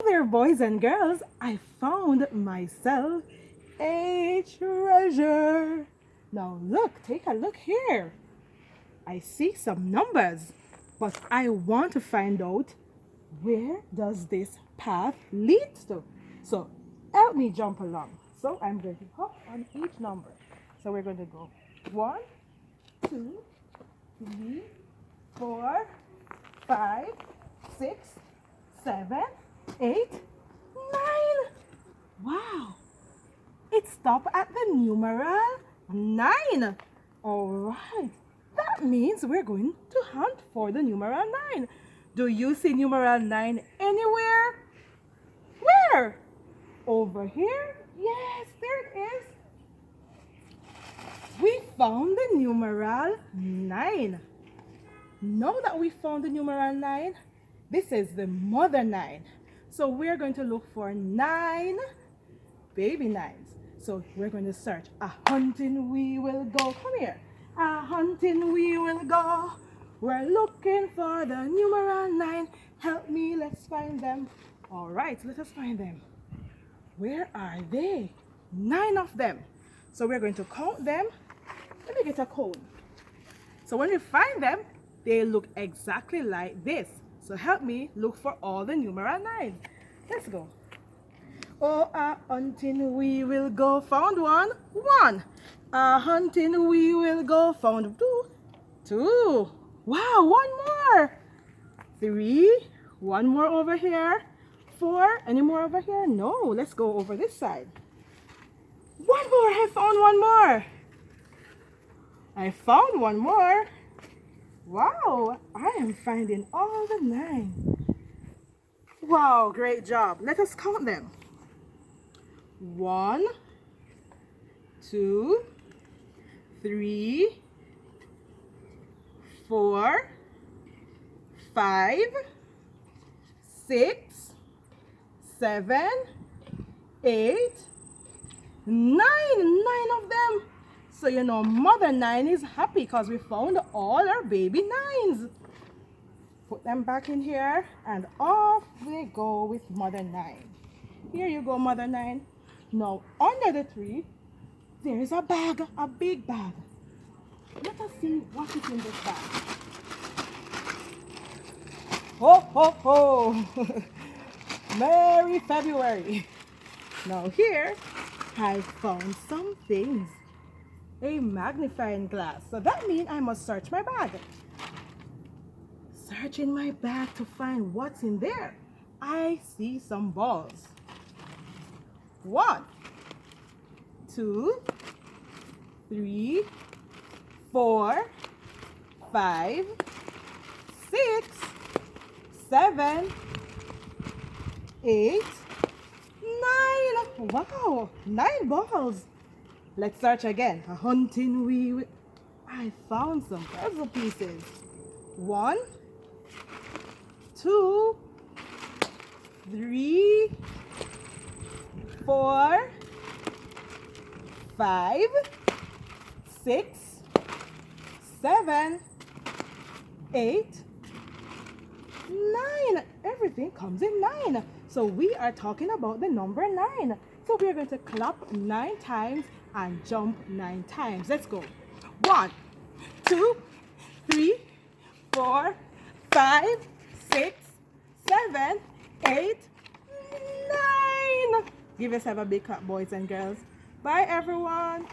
there, boys and girls. I found myself a treasure. Now look, take a look here. I see some numbers, but I want to find out where does this path lead to. So help me jump along. So I'm going to hop on each number. So we're going to go 1, 2, 3, 4, 5, 6, 7, 8, 9. Wow. It stopped at the numeral 9. All right. That means we're going to hunt for the numeral 9. Do you see numeral 9 anywhere? Where? Over here? Yes, there it is. We found the numeral 9. Now that we found the numeral 9, this is the mother 9. So we're going to look for 9 baby 9s. So we're going to search. A hunting we will go. Come here. A hunting we will go. We're looking for the numeral 9. Help me, let's find them. All right, let us find them. Where are they? 9 of them. So we're going to count them. Let me get a cone. So when we find them, they look exactly like this. So help me look for all the numeral 9. Let's go. Oh, a hunting we will go. Found one. 1. A hunting we will go. Found 2. 2. Wow, 1 more. 3. 1 more over here. 4. Any more over here? No. Let's go over this side. 1 more. I found 1 more. I found 1 more. Wow, I am finding all the 9. Wow, great job. Let us count them. 1, 2, 3, 4, 5, 6, 7, 8, 9. 9 of them. So you know mother 9 is happy because we found all our baby 9s. Put them back in here and off they go with mother 9. Here you go, mother 9. Now under the tree there is a bag, a big bag. Let us see what is in this bag. Ho ho ho! Merry February! Now here I found some things. A magnifying glass. So that means I must search my bag. Search in my bag to find what's in there. I see some balls. 1, 2, 3, 4, 5, 6, 7, 8, 9. Wow, 9 balls. Let's search again. A hunting we will. I found some puzzle pieces. 1, 2, 3, 4, 5, 6, 7, 8, 9. Everything comes in 9. So we are talking about the number 9. So we are going to clap 9 times and jump 9 times. Let's go. 1, 2, 3, 4, 5, 6, 7, 8, 9. Give yourself a big clap, boys and girls. Bye, everyone.